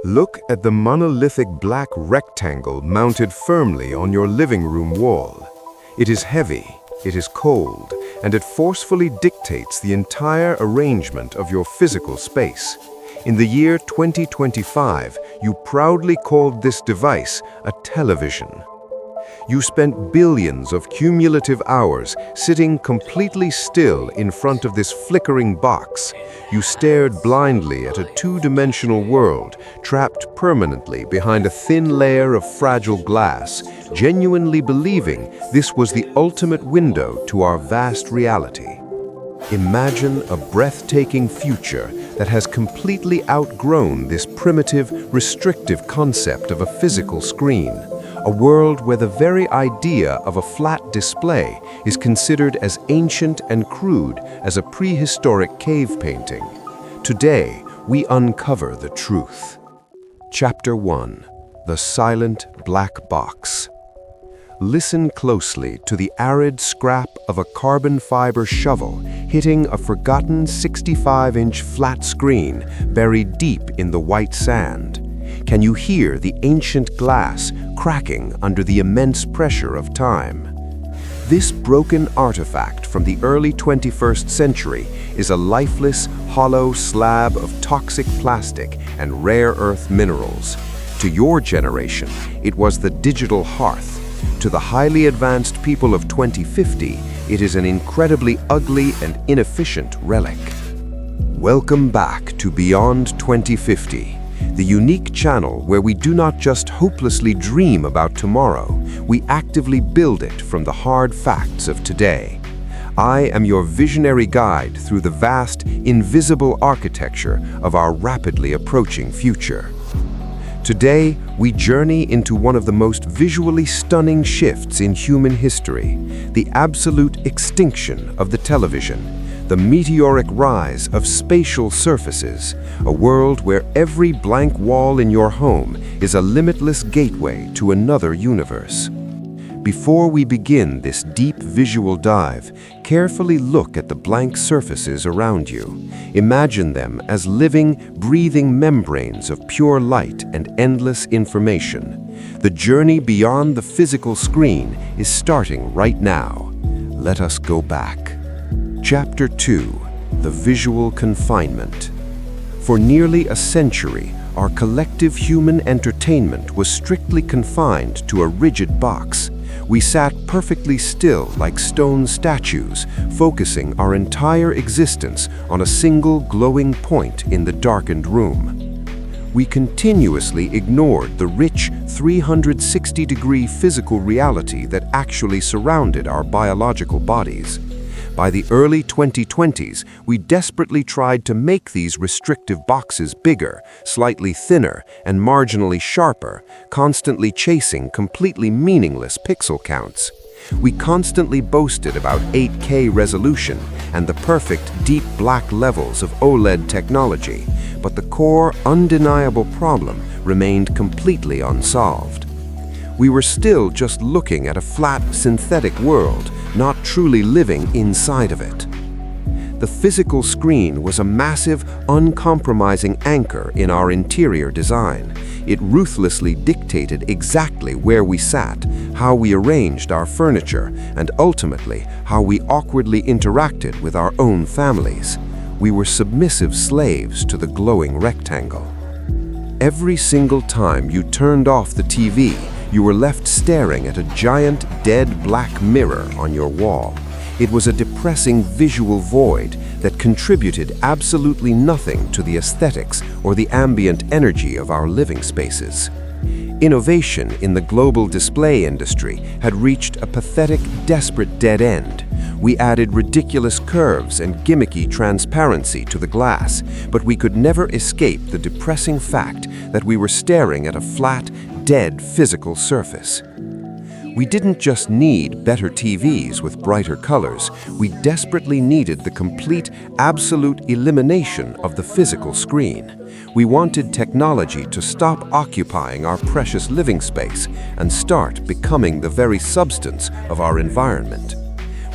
Look at the monolithic black rectangle mounted firmly on your living room wall. It is heavy, it is cold, and it forcefully dictates the entire arrangement of your physical space. In the year 2025, you proudly called this device a television. You spent billions of cumulative hours sitting completely still in front of this flickering box. You stared blindly at a two-dimensional world, trapped permanently behind a thin layer of fragile glass, genuinely believing this was the ultimate window to our vast reality. Imagine a breathtaking future that has completely outgrown this primitive, restrictive concept of a physical screen. A world where the very idea of a flat display is considered as ancient and crude as a prehistoric cave painting. Today, we uncover the truth. Chapter 1. The Silent Black Box. Listen closely to the arid scrap of a carbon fiber shovel hitting a forgotten 65-inch flat screen buried deep in the white sand. Can you hear the ancient glass cracking under the immense pressure of time? This broken artifact from the early 21st century is a lifeless, hollow slab of toxic plastic and rare earth minerals. To your generation, it was the digital hearth. To the highly advanced people of 2050, it is an incredibly ugly and inefficient relic. Welcome back to Beyond 2050. The unique channel where we do not just hopelessly dream about tomorrow, we actively build it from the hard facts of today. I am your visionary guide through the vast, invisible architecture of our rapidly approaching future. Today, we journey into one of the most visually stunning shifts in human history, the absolute extinction of the television. The meteoric rise of spatial surfaces, a world where every blank wall in your home is a limitless gateway to another universe. Before we begin this deep visual dive, carefully look at the blank surfaces around you. Imagine them as living, breathing membranes of pure light and endless information. The journey beyond the physical screen is starting right now. Let us go back. Chapter 2. The Visual Confinement. For nearly a century, our collective human entertainment was strictly confined to a rigid box. We sat perfectly still like stone statues, focusing our entire existence on a single glowing point in the darkened room. We continuously ignored the rich 360-degree physical reality that actually surrounded our biological bodies. By the early 2020s, we desperately tried to make these restrictive boxes bigger, slightly thinner, and marginally sharper, constantly chasing completely meaningless pixel counts. We constantly boasted about 8K resolution and the perfect deep black levels of OLED technology, but the core, undeniable problem remained completely unsolved. We were still just looking at a flat, synthetic world, not truly living inside of it. The physical screen was a massive, uncompromising anchor in our interior design. It ruthlessly dictated exactly where we sat, how we arranged our furniture, and ultimately, how we awkwardly interacted with our own families. We were submissive slaves to the glowing rectangle. Every single time you turned off the TV, you were left staring at a giant, dead black mirror on your wall. It was a depressing visual void that contributed absolutely nothing to the aesthetics or the ambient energy of our living spaces. Innovation in the global display industry had reached a pathetic, desperate dead end. We added ridiculous curves and gimmicky transparency to the glass, but we could never escape the depressing fact that we were staring at a flat, dead physical surface. We didn't just need better TVs with brighter colors, we desperately needed the complete, absolute elimination of the physical screen. We wanted technology to stop occupying our precious living space and start becoming the very substance of our environment.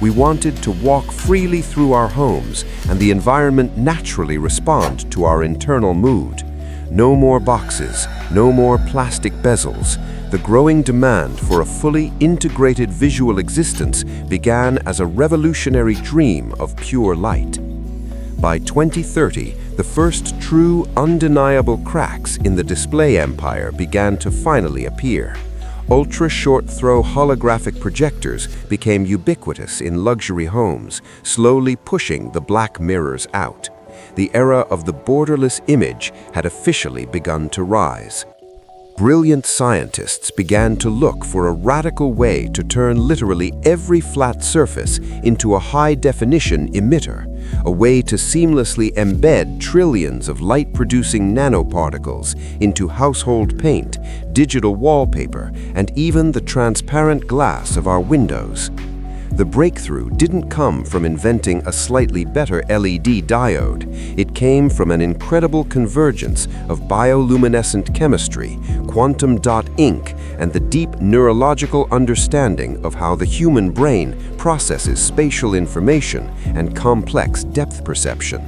We wanted to walk freely through our homes and the environment naturally respond to our internal mood. No more boxes, no more plastic bezels. The growing demand for a fully integrated visual existence began as a revolutionary dream of pure light. By 2030, the first true, undeniable cracks in the display empire began to finally appear. Ultra-short-throw holographic projectors became ubiquitous in luxury homes, slowly pushing the black mirrors out. The era of the borderless image had officially begun to rise. Brilliant scientists began to look for a radical way to turn literally every flat surface into a high-definition emitter, a way to seamlessly embed trillions of light-producing nanoparticles into household paint, digital wallpaper, and even the transparent glass of our windows. The breakthrough didn't come from inventing a slightly better LED diode. It came from an incredible convergence of bioluminescent chemistry, quantum dot ink, and the deep neurological understanding of how the human brain processes spatial information and complex depth perception.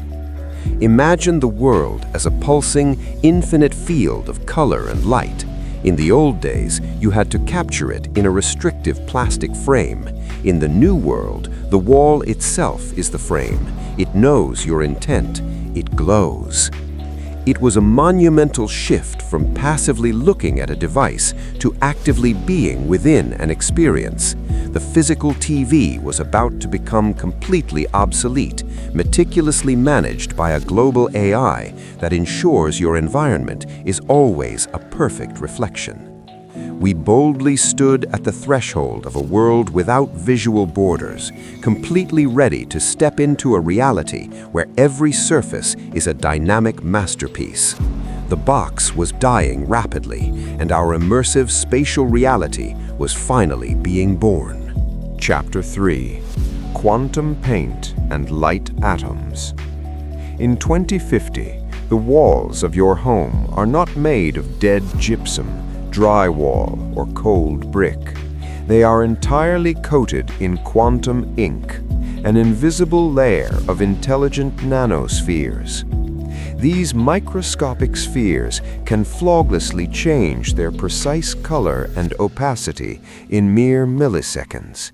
Imagine the world as a pulsing, infinite field of color and light. In the old days, you had to capture it in a restrictive plastic frame. In the new world, the wall itself is the frame. It knows your intent. It glows. It was a monumental shift from passively looking at a device to actively being within an experience. The physical TV was about to become completely obsolete, meticulously managed by a global AI that ensures your environment is always a perfect reflection. We boldly stood at the threshold of a world without visual borders, completely ready to step into a reality where every surface is a dynamic masterpiece. The box was dying rapidly, and our immersive spatial reality was finally being born. Chapter 3: Quantum Paint and Light Atoms. In 2050, the walls of your home are not made of dead gypsum, drywall, or cold brick. They are entirely coated in quantum ink, an invisible layer of intelligent nanospheres. These microscopic spheres can flawlessly change their precise color and opacity in mere milliseconds.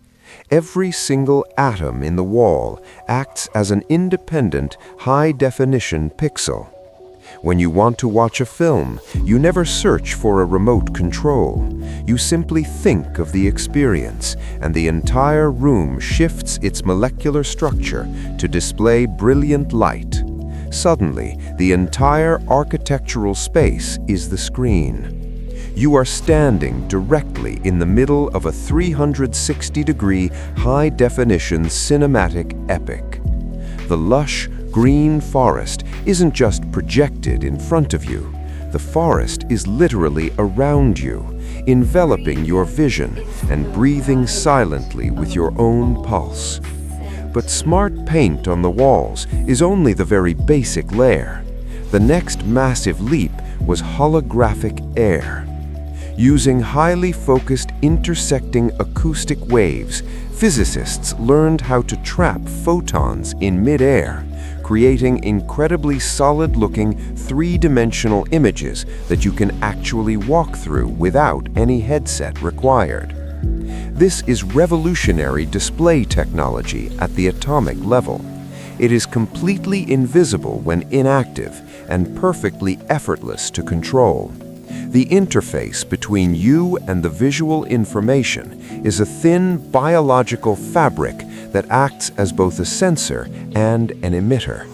Every single atom in the wall acts as an independent, high-definition pixel. When you want to watch a film, you never search for a remote control. You simply think of the experience, and the entire room shifts its molecular structure to display brilliant light. Suddenly, the entire architectural space is the screen. You are standing directly in the middle of a 360-degree high-definition cinematic epic. The lush, green forest isn't just projected in front of you. The forest is literally around you, enveloping your vision and breathing silently with your own pulse. But smart paint on the walls is only the very basic layer. The next massive leap was holographic air. Using highly focused intersecting acoustic waves, physicists learned how to trap photons in mid-air, creating incredibly solid-looking three-dimensional images that you can actually walk through without any headset required. This is revolutionary display technology at the atomic level. It is completely invisible when inactive and perfectly effortless to control. The interface between you and the visual information is a thin biological fabric that acts as both a sensor and an emitter.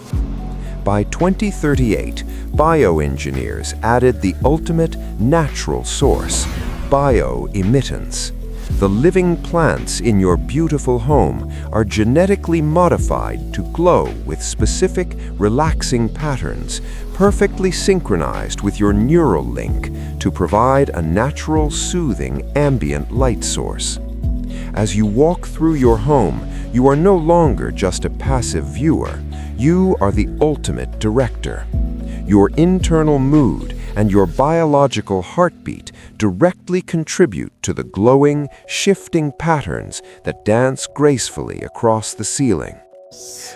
By 2038, bioengineers added the ultimate natural source, bioemittance. The living plants in your beautiful home are genetically modified to glow with specific, relaxing patterns, perfectly synchronized with your neural link to provide a natural, soothing, ambient light source. As you walk through your home, you are no longer just a passive viewer. You are the ultimate director. Your internal mood and your biological heartbeat directly contribute to the glowing, shifting patterns that dance gracefully across the ceiling.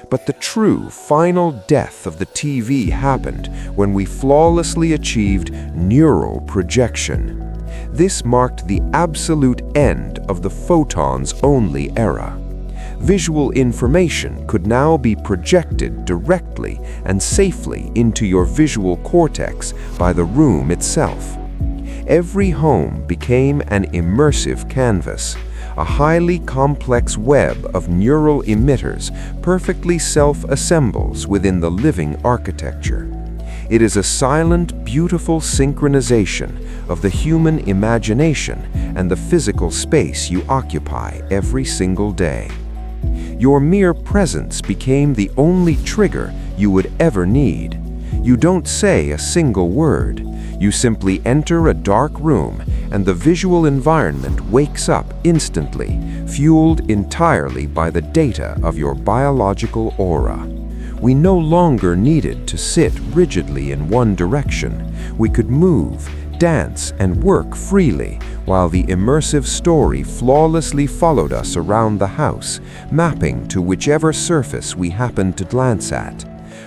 But the true, final death of the TV happened when we flawlessly achieved neural projection. This marked the absolute end of the photons-only era. Visual information could now be projected directly and safely into your visual cortex by the room itself. Every home became an immersive canvas, a highly complex web of neural emitters perfectly self-assembles within the living architecture. It is a silent, beautiful synchronization of the human imagination and the physical space you occupy every single day. Your mere presence became the only trigger you would ever need. You don't say a single word. You simply enter a dark room and the visual environment wakes up instantly, fueled entirely by the data of your biological aura. We no longer needed to sit rigidly in one direction. We could move, dance, and work freely, while the immersive story flawlessly followed us around the house, mapping to whichever surface we happened to glance at.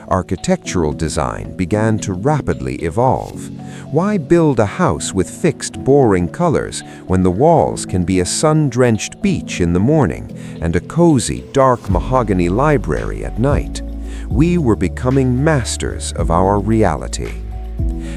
Architectural design began to rapidly evolve. Why build a house with fixed, boring colors when the walls can be a sun-drenched beach in the morning and a cozy, dark mahogany library at night? We were becoming masters of our reality.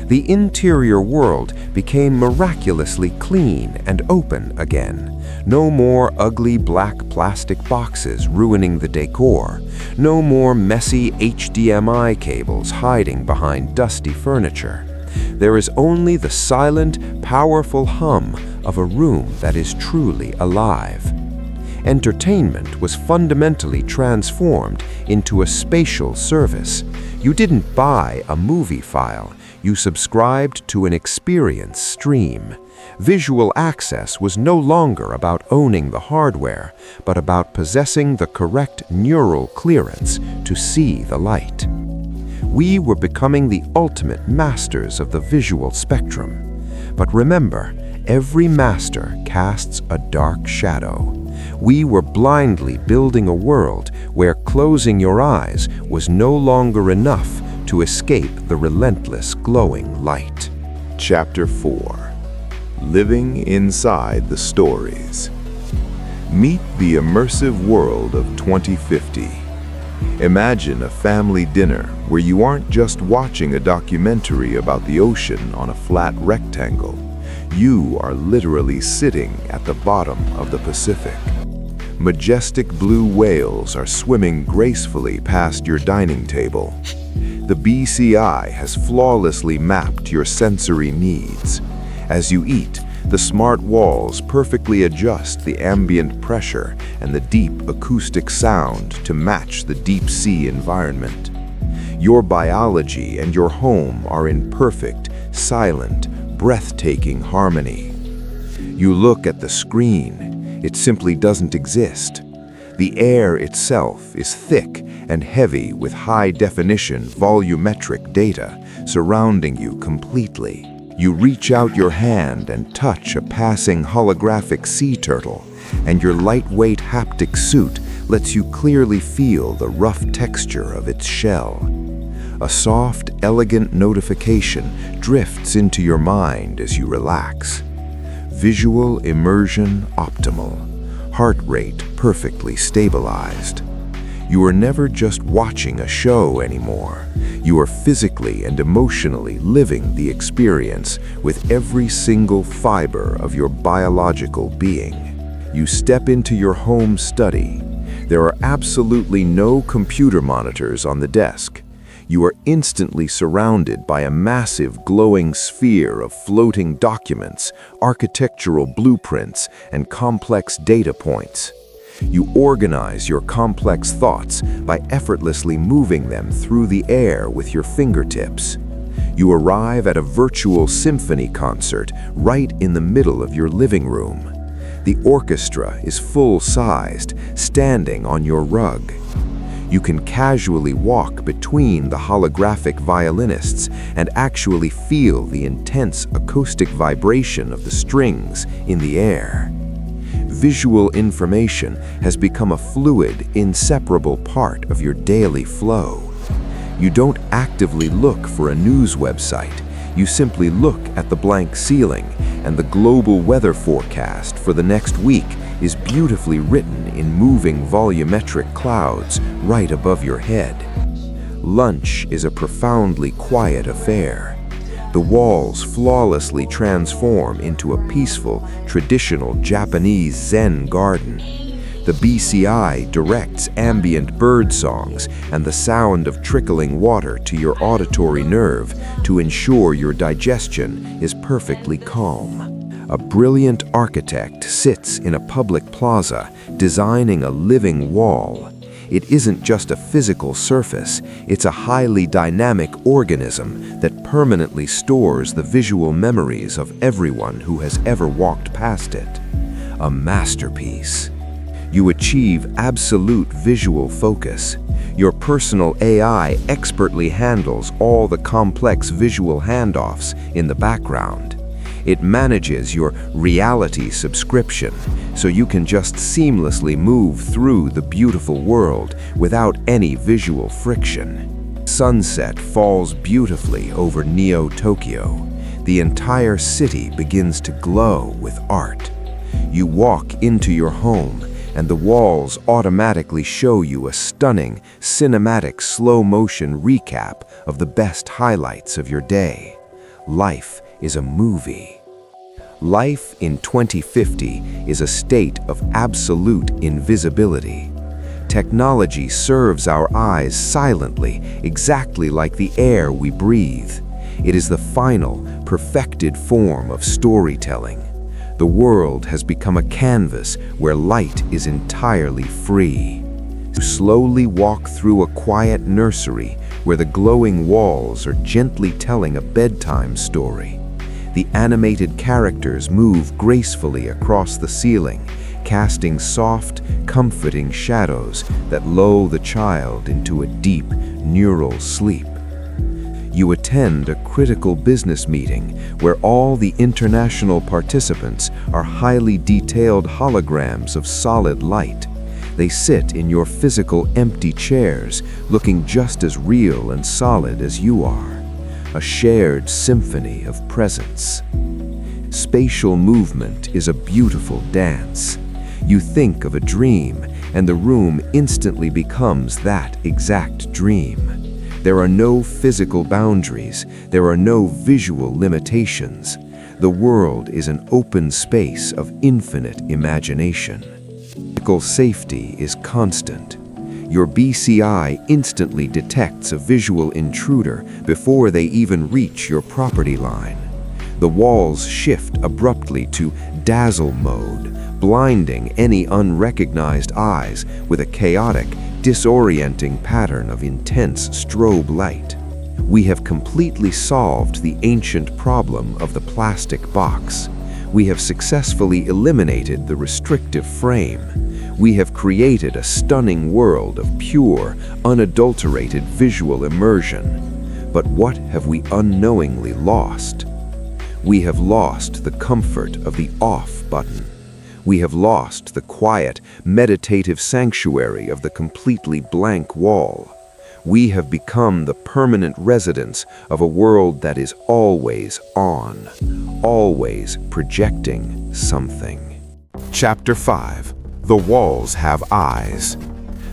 The interior world became miraculously clean and open again. No more ugly black plastic boxes ruining the decor. No more messy HDMI cables hiding behind dusty furniture. There is only the silent, powerful hum of a room that is truly alive. Entertainment was fundamentally transformed into a spatial service. You didn't buy a movie file. You subscribed to an experience stream. Visual access was no longer about owning the hardware, but about possessing the correct neural clearance to see the light. We were becoming the ultimate masters of the visual spectrum. But remember, every master casts a dark shadow. We were blindly building a world where closing your eyes was no longer enough to escape the relentless glowing light. Chapter 4. Living Inside the Stories. Meet the immersive world of 2050. Imagine a family dinner where you aren't just watching a documentary about the ocean on a flat rectangle. You are literally sitting at the bottom of the Pacific. Majestic blue whales are swimming gracefully past your dining table. The BCI has flawlessly mapped your sensory needs. As you eat, the smart walls perfectly adjust the ambient pressure and the deep acoustic sound to match the deep-sea environment. Your biology and your home are in perfect, silent, breathtaking harmony. You look at the screen, it simply doesn't exist. The air itself is thick and heavy with high-definition volumetric data surrounding you completely. You reach out your hand and touch a passing holographic sea turtle, and your lightweight haptic suit lets you clearly feel the rough texture of its shell. A soft, elegant notification drifts into your mind as you relax. Visual immersion optimal. Heart rate perfectly stabilized. You are never just watching a show anymore. You are physically and emotionally living the experience with every single fiber of your biological being. You step into your home study. There are absolutely no computer monitors on the desk. You are instantly surrounded by a massive glowing sphere of floating documents, architectural blueprints, and complex data points. You organize your complex thoughts by effortlessly moving them through the air with your fingertips. You arrive at a virtual symphony concert right in the middle of your living room. The orchestra is full-sized, standing on your rug. You can casually walk between the holographic violinists and actually feel the intense acoustic vibration of the strings in the air. visual information has become a fluid, inseparable part of your daily flow. You don't actively look for a news website. You simply look at the blank ceiling, and the global weather forecast for the next week is beautifully written in moving volumetric clouds right above your head. Lunch is a profoundly quiet affair. The walls flawlessly transform into a peaceful, traditional Japanese Zen garden. The BCI directs ambient bird songs and the sound of trickling water to your auditory nerve to ensure your digestion is perfectly calm. A brilliant architect sits in a public plaza designing a living wall. It isn't just a physical surface, it's a highly dynamic organism that permanently stores the visual memories of everyone who has ever walked past it. A masterpiece. You achieve absolute visual focus. Your personal AI expertly handles all the complex visual handoffs in the background. It manages your reality subscription, so you can just seamlessly move through the beautiful world without any visual friction. Sunset falls beautifully over Neo-Tokyo. The entire city begins to glow with art. You walk into your home, and the walls automatically show you a stunning, cinematic slow-motion recap of the best highlights of your day. Life is a movie. Life in 2050 is a state of absolute invisibility. Technology serves our eyes silently, exactly like the air we breathe. It is the final, perfected form of storytelling. The world has become a canvas where light is entirely free. You slowly walk through a quiet nursery where the glowing walls are gently telling a bedtime story. The animated characters move gracefully across the ceiling, casting soft, comforting shadows that lull the child into a deep, neural sleep. You attend a critical business meeting where all the international participants are highly detailed holograms of solid light. They sit in your physical empty chairs, looking just as real and solid as you are. A shared symphony of presence. Spatial movement is a beautiful dance. You think of a dream, and the room instantly becomes that exact dream. There are no physical boundaries. There are no visual limitations. The world is an open space of infinite imagination. Physical safety is constant. Your BCI instantly detects a visual intruder before they even reach your property line. The walls shift abruptly to dazzle mode, blinding any unrecognized eyes with a chaotic, disorienting pattern of intense strobe light. We have completely solved the ancient problem of the plastic box. We have successfully eliminated the restrictive frame. We have created a stunning world of pure, unadulterated visual immersion. But what have we unknowingly lost? We have lost the comfort of the off button. We have lost the quiet, meditative sanctuary of the completely blank wall. We have become the permanent residents of a world that is always on, always projecting something. Chapter 5. The walls have eyes.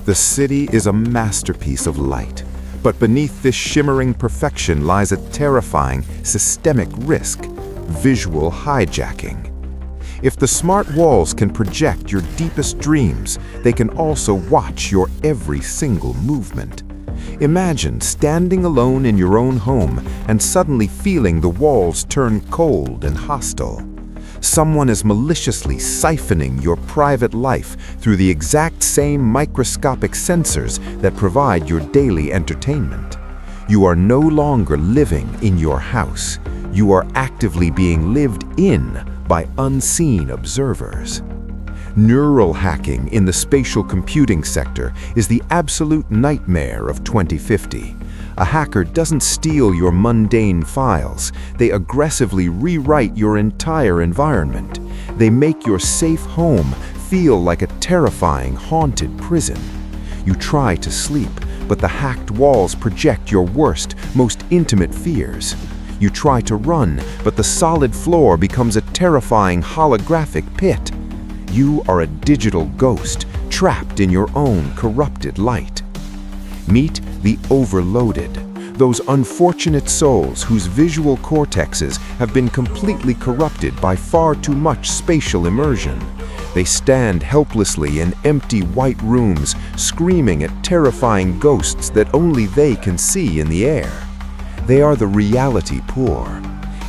The city is a masterpiece of light, but beneath this shimmering perfection lies a terrifying, systemic risk: visual hijacking. If the smart walls can project your deepest dreams, they can also watch your every single movement. Imagine standing alone in your own home and suddenly feeling the walls turn cold and hostile. Someone is maliciously siphoning your private life through the exact same microscopic sensors that provide your daily entertainment. You are no longer living in your house. You are actively being lived in by unseen observers. Neural hacking in the spatial computing sector is the absolute nightmare of 2050. A hacker doesn't steal your mundane files. They aggressively rewrite your entire environment. They make your safe home feel like a terrifying, haunted prison. You try to sleep, but the hacked walls project your worst, most intimate fears. You try to run, but the solid floor becomes a terrifying holographic pit. You are a digital ghost, trapped in your own corrupted light. Meet the overloaded, those unfortunate souls whose visual cortexes have been completely corrupted by far too much spatial immersion. They stand helplessly in empty white rooms, screaming at terrifying ghosts that only they can see in the air. They are the reality poor.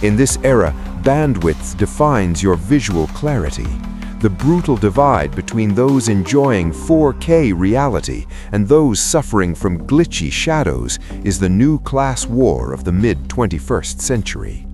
In this era, bandwidth defines your visual clarity. The brutal divide between those enjoying 4K reality and those suffering from glitchy shadows is the new class war of the mid-21st century.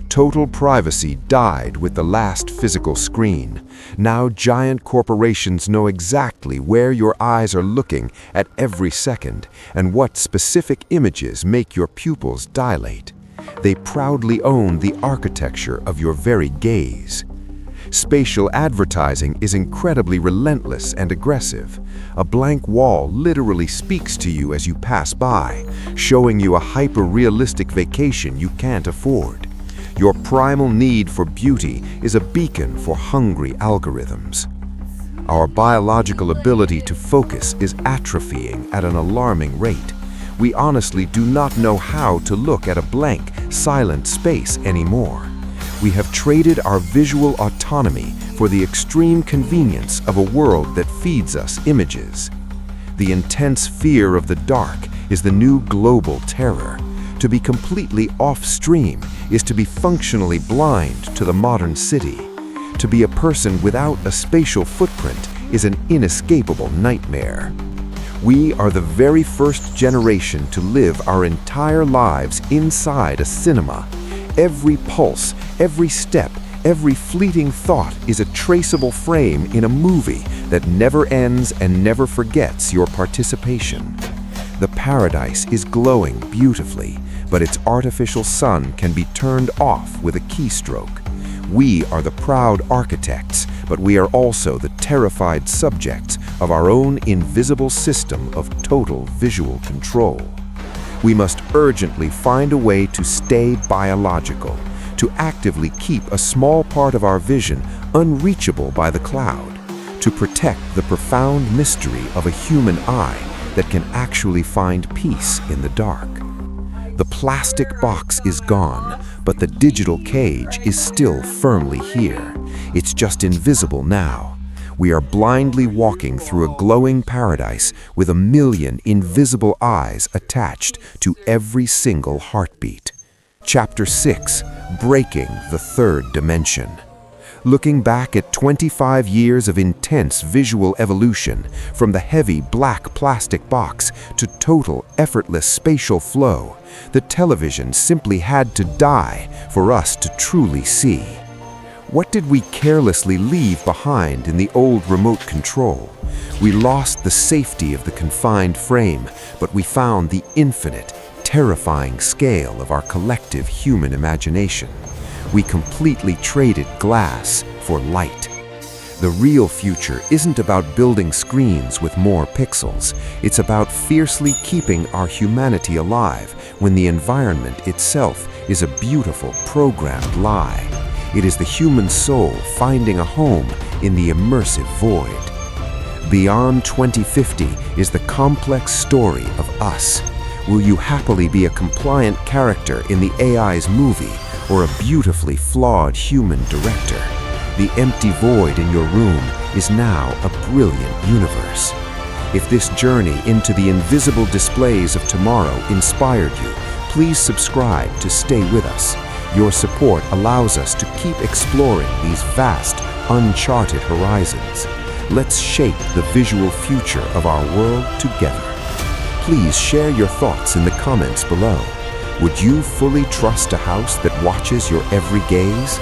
Total privacy died with the last physical screen. Now giant corporations know exactly where your eyes are looking at every second and what specific images make your pupils dilate. They proudly own the architecture of your very gaze. Spatial advertising is incredibly relentless and aggressive. A blank wall literally speaks to you as you pass by, showing you a hyper-realistic vacation you can't afford. Your primal need for beauty is a beacon for hungry algorithms. Our biological ability to focus is atrophying at an alarming rate. We honestly do not know how to look at a blank, silent space anymore. We have traded our visual autonomy for the extreme convenience of a world that feeds us images. The intense fear of the dark is the new global terror. To be completely off-stream is to be functionally blind to the modern city. To be a person without a spatial footprint is an inescapable nightmare. We are the very first generation to live our entire lives inside a cinema. Every pulse, every step, every fleeting thought is a traceable frame in a movie that never ends and never forgets your participation. The paradise is glowing beautifully, but its artificial sun can be turned off with a keystroke. We are the proud architects, but we are also the terrified subjects of our own invisible system of total visual control. We must urgently find a way to stay biological, to actively keep a small part of our vision unreachable by the cloud, to protect the profound mystery of a human eye that can actually find peace in the dark. The plastic box is gone, but the digital cage is still firmly here. It's just invisible now. We are blindly walking through a glowing paradise with a million invisible eyes attached to every single heartbeat. Chapter 6: Breaking the Third Dimension. Looking back at 25 years of intense visual evolution, from the heavy black plastic box to total effortless spatial flow, the television simply had to die for us to truly see. What did we carelessly leave behind in the old remote control? We lost the safety of the confined frame, but we found the infinite, terrifying scale of our collective human imagination. We completely traded glass for light. The real future isn't about building screens with more pixels. It's about fiercely keeping our humanity alive when the environment itself is a beautiful, programmed lie. It is the human soul finding a home in the immersive void. Beyond 2050 is the complex story of us. Will you happily be a compliant character in the AI's movie or a beautifully flawed human director? The empty void in your room is now a brilliant universe. If this journey into the invisible displays of tomorrow inspired you, please subscribe to stay with us. Your support allows us to keep exploring these vast, uncharted horizons. Let's shape the visual future of our world together. Please share your thoughts in the comments below. Would you fully trust a house that watches your every gaze?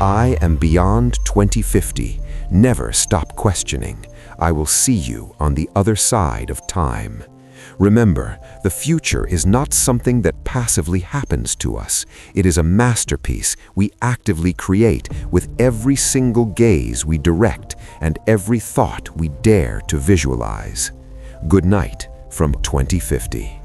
I am beyond 2050. Never stop questioning. I will see you on the other side of time. Remember, the future is not something that passively happens to us. It is a masterpiece we actively create with every single gaze we direct and every thought we dare to visualize. Good night from 2050.